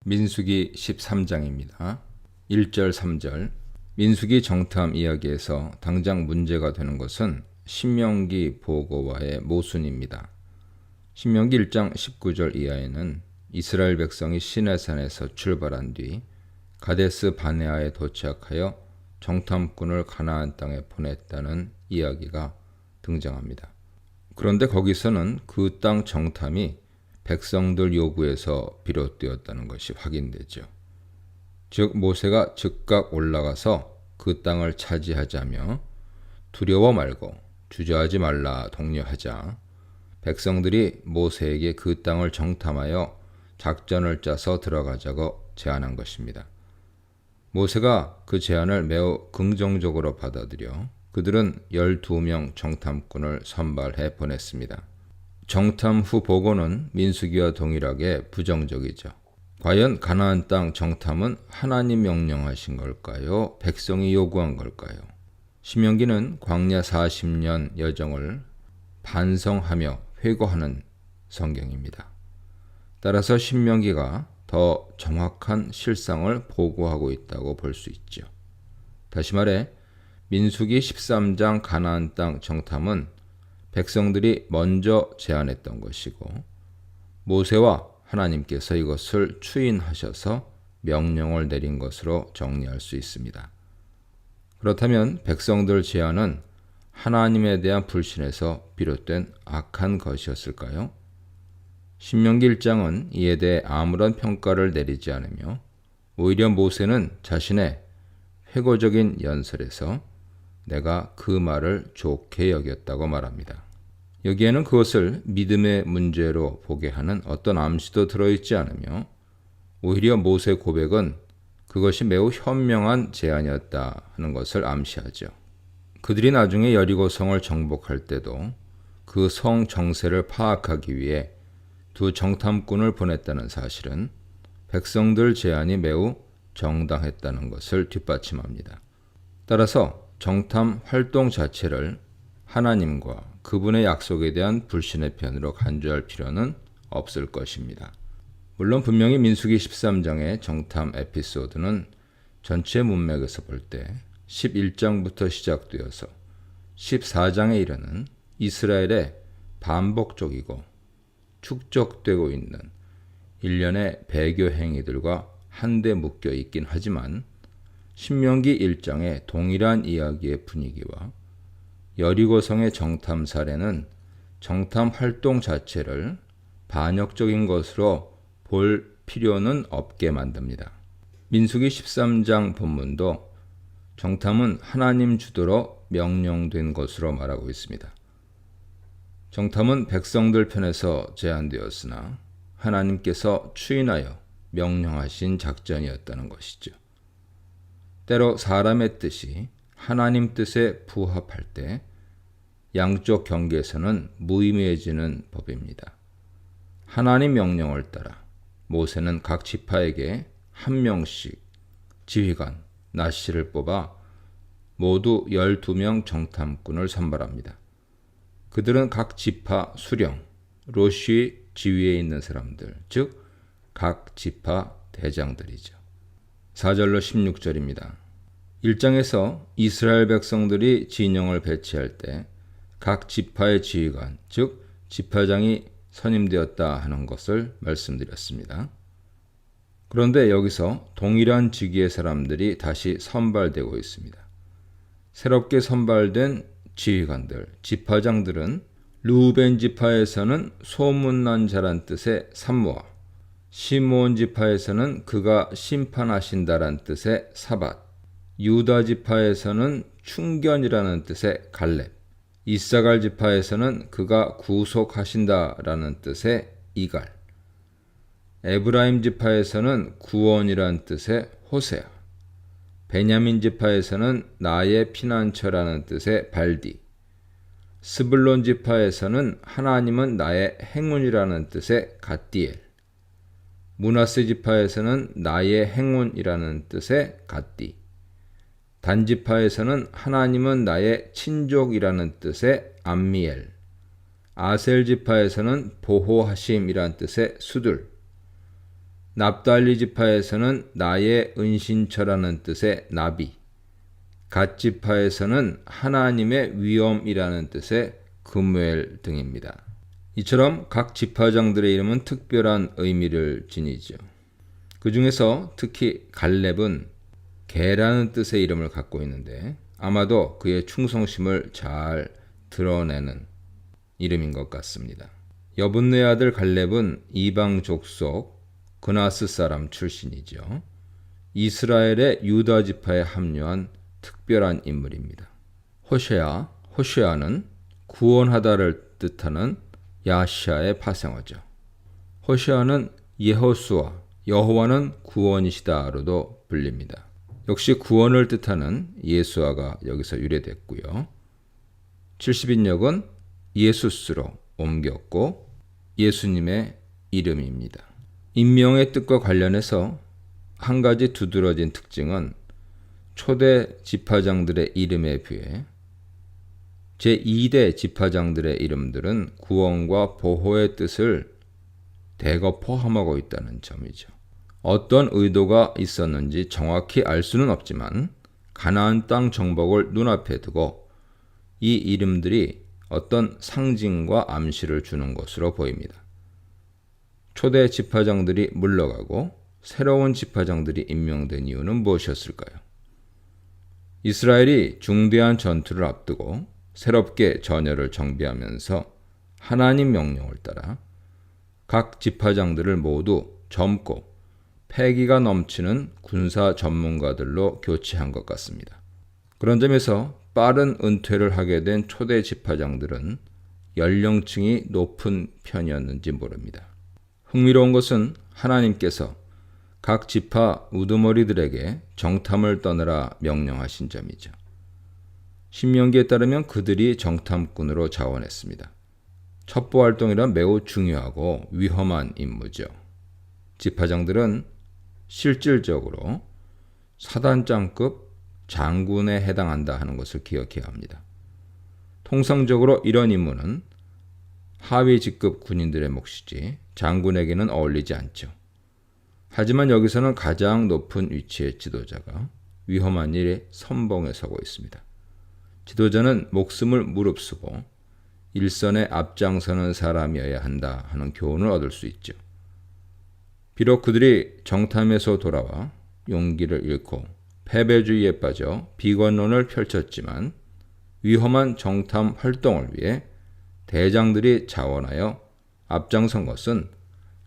민수기 13장입니다. 1절 3절. 민수기 정탐 이야기에서 당장 문제가 되는 것은 신명기 보고와의 모순입니다. 신명기 1장 19절 이하에는 이스라엘 백성이 시내산에서 출발한 뒤 가데스 바네아에 도착하여 정탐꾼을 가나안 땅에 보냈다는 이야기가 등장합니다. 그런데 거기서는 그 땅 정탐이 백성들 요구에서 비롯되었다는 것이 확인되죠. 즉 모세가 즉각 올라가서 그 땅을 차지하자며 두려워 말고 주저하지 말라 독려하자 백성들이 모세에게 그 땅을 정탐하여 작전을 짜서 들어가자고 제안한 것입니다. 모세가 그 제안을 매우 긍정적으로 받아들여 그들은 12명 정탐꾼을 선발해 보냈습니다. 정탐 후 보고는 민수기와 동일하게 부정적이죠. 과연 가나안 땅 정탐은 하나님 명령하신 걸까요? 백성이 요구한 걸까요? 신명기는 광야 40년 여정을 반성하며 회고하는 성경입니다. 따라서 신명기가 더 정확한 실상을 보고하고 있다고 볼 수 있죠. 다시 말해 민수기 13장 가나안 땅 정탐은 백성들이 먼저 제안했던 것이고 모세와 하나님께서 이것을 추인하셔서 명령을 내린 것으로 정리할 수 있습니다. 그렇다면 백성들 제안은 하나님에 대한 불신에서 비롯된 악한 것이었을까요? 신명기 1장은 이에 대해 아무런 평가를 내리지 않으며 오히려 모세는 자신의 회고적인 연설에서 내가 그 말을 좋게 여겼다고 말합니다. 여기에는 그것을 믿음의 문제로 보게 하는 어떤 암시도 들어있지 않으며 오히려 모세의 고백은 그것이 매우 현명한 제안이었다 하는 것을 암시하죠. 그들이 나중에 여리고성을 정복할 때도 그 성 정세를 파악하기 위해 두 정탐꾼을 보냈다는 사실은 백성들 제안이 매우 정당했다는 것을 뒷받침합니다. 따라서 정탐 활동 자체를 하나님과 그분의 약속에 대한 불신의 편으로 간주할 필요는 없을 것입니다. 물론 분명히 민수기 13장의 정탐 에피소드는 전체 문맥에서 볼 때 11장부터 시작되어서 14장에 이르는 이스라엘의 반복적이고 축적되고 있는 일련의 배교 행위들과 한데 묶여 있긴 하지만 신명기 1장의 동일한 이야기의 분위기와 여리고성의 정탐 사례는 정탐 활동 자체를 반역적인 것으로 볼 필요는 없게 만듭니다. 민수기 13장 본문도 정탐은 하나님 주도로 명령된 것으로 말하고 있습니다. 정탐은 백성들 편에서 제안되었으나 하나님께서 추인하여 명령하신 작전이었다는 것이죠. 때로 사람의 뜻이 하나님 뜻에 부합할 때 양쪽 경계에서는 무의미해지는 법입니다. 하나님 명령을 따라 모세는 각 지파에게 한 명씩 지휘관, 나시를 뽑아 모두 12명 정탐꾼을 선발합니다. 그들은 각 지파 수령, 로쉬 지위에 있는 사람들, 즉 각 지파 대장들이죠. 4절로 16절입니다. 1장에서 이스라엘 백성들이 진영을 배치할 때 각 지파의 지휘관, 즉 지파장이 선임되었다 하는 것을 말씀드렸습니다. 그런데 여기서 동일한 직위의 사람들이 다시 선발되고 있습니다. 새롭게 선발된 지휘관들, 지파장들은 르우벤 지파에서는 소문난 자란 뜻의 삼모아, 시므온 지파에서는 그가 심판하신다란 뜻의 사밧, 유다 지파에서는 충견이라는 뜻의 갈렙, 이사갈 지파에서는 그가 구속하신다라는 뜻의 이갈, 에브라임 지파에서는 구원이라는 뜻의 호세아, 베냐민 지파에서는 나의 피난처라는 뜻의 발디, 스불론 지파에서는 하나님은 나의 행운이라는 뜻의 갓디엘, 므낫세 지파에서는 나의 행운이라는 뜻의 갓디, 단 지파에서는 하나님은 나의 친족이라는 뜻의 암미엘, 아셀 지파에서는 보호하심이란 뜻의 수들, 납달리 지파에서는 나의 은신처라는 뜻의 나비, 갓 지파에서는 하나님의 위엄이라는 뜻의 그무엘 등입니다. 이처럼 각 지파장들의 이름은 특별한 의미를 지니죠. 그 중에서 특히 갈렙은 개라는 뜻의 이름을 갖고 있는데 아마도 그의 충성심을 잘 드러내는 이름인 것 같습니다. 여분네 아들 갈렙은 이방 족속 그나스 사람 출신이죠. 이스라엘의 유다 지파에 합류한 특별한 인물입니다. 호쉐아는 구원하다를 뜻하는 야시아의 파생어죠. 호쉐아는 예호수아, 여호와는 구원이시다로도 불립니다. 역시 구원을 뜻하는 예수아가 여기서 유래됐고요. 70인역은 예수스로 옮겼고 예수님의 이름입니다. 인명의 뜻과 관련해서 한 가지 두드러진 특징은 초대 지파장들의 이름에 비해 제2대 지파장들의 이름들은 구원과 보호의 뜻을 대거 포함하고 있다는 점이죠. 어떤 의도가 있었는지 정확히 알 수는 없지만 가나안 땅 정복을 눈앞에 두고 이 이름들이 어떤 상징과 암시를 주는 것으로 보입니다. 초대 지파장들이 물러가고 새로운 지파장들이 임명된 이유는 무엇이었을까요? 이스라엘이 중대한 전투를 앞두고 새롭게 전열을 정비하면서 하나님 명령을 따라 각 지파장들을 모두 젊고 패기가 넘치는 군사 전문가들로 교체한 것 같습니다. 그런 점에서 빠른 은퇴를 하게 된 초대 지파장들은 연령층이 높은 편이었는지 모릅니다. 흥미로운 것은 하나님께서 각 지파 우두머리들에게 정탐을 떠나라 명령하신 점이죠. 신명기에 따르면 그들이 정탐꾼으로 자원했습니다. 첩보활동이란 매우 중요하고 위험한 임무죠. 지파장들은 실질적으로 사단장급 장군에 해당한다 하는 것을 기억해야 합니다. 통상적으로 이런 임무는 하위 직급 군인들의 몫이지 장군에게는 어울리지 않죠. 하지만 여기서는 가장 높은 위치의 지도자가 위험한 일에 선봉에 서고 있습니다. 지도자는 목숨을 무릅쓰고 일선에 앞장서는 사람이어야 한다 하는 교훈을 얻을 수 있죠. 비록 그들이 정탐에서 돌아와 용기를 잃고 패배주의에 빠져 비관론을 펼쳤지만 위험한 정탐 활동을 위해 대장들이 자원하여 앞장선 것은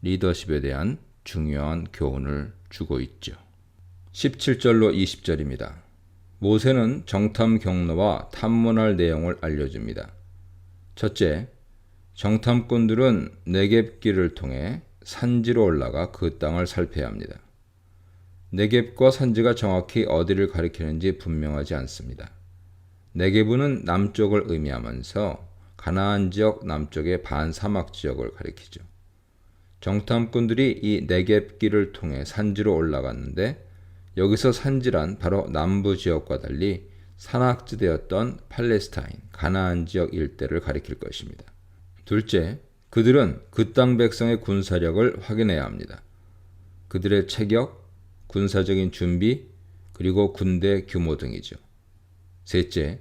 리더십에 대한 중요한 교훈을 주고 있죠. 17절로 20절입니다. 모세는 정탐 경로와 탐문할 내용을 알려줍니다. 첫째, 정탐꾼들은 네겝길을 통해 산지로 올라가 그 땅을 살펴야 합니다. 네겝과 산지가 정확히 어디를 가리키는지 분명하지 않습니다. 네겝은 남쪽을 의미하면서 가나안 지역 남쪽의 반사막 지역을 가리키죠. 정탐꾼들이 이 네겝길을 통해 산지로 올라갔는데 여기서 산지란 바로 남부 지역과 달리 산악지대였던 팔레스타인, 가나안 지역 일대를 가리킬 것입니다. 둘째, 그들은 그 땅 백성의 군사력을 확인해야 합니다. 그들의 체격, 군사적인 준비, 그리고 군대 규모 등이죠. 셋째,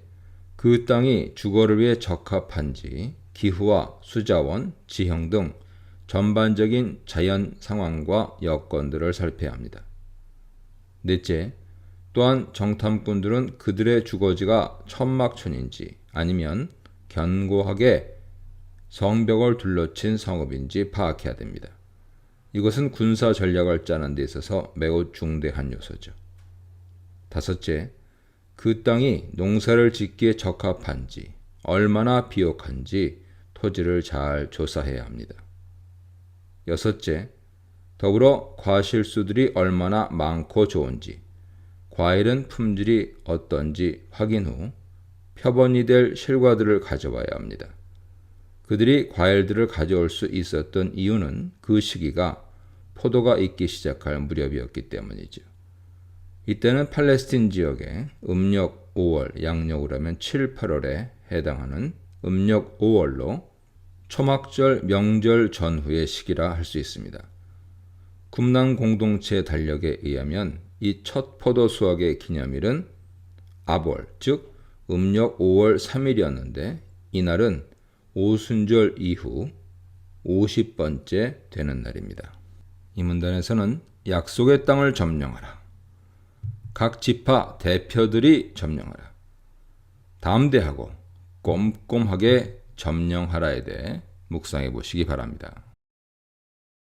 그 땅이 주거를 위해 적합한지 기후와 수자원, 지형 등 전반적인 자연 상황과 여건들을 살펴야 합니다. 넷째, 또한 정탐꾼들은 그들의 주거지가 천막촌인지 아니면 견고하게 성벽을 둘러친 성읍인지 파악해야 됩니다. 이것은 군사 전략을 짜는 데 있어서 매우 중대한 요소죠. 다섯째, 그 땅이 농사를 짓기에 적합한지, 얼마나 비옥한지 토지를 잘 조사해야 합니다. 여섯째, 더불어 과실수들이 얼마나 많고 좋은지, 과일은 품질이 어떤지 확인 후 표본이 될 실과들을 가져와야 합니다. 그들이 과일들을 가져올 수 있었던 이유는 그 시기가 포도가 익기 시작할 무렵이었기 때문이죠. 이때는 팔레스틴 지역에 음력 5월, 양력으로 하면 7, 8월에 해당하는 음력 5월로 초막절 명절 전후의 시기라 할 수 있습니다. 꿈난 공동체 달력에 의하면 이 첫 포도 수확의 기념일은 아볼, 즉 음력 5월 3일이었는데 이날은 오순절 이후 50번째 되는 날입니다. 이 문단에서는 약속의 땅을 점령하라. 각 지파 대표들이 점령하라. 담대하고 꼼꼼하게 점령하라에 대해 묵상해 보시기 바랍니다.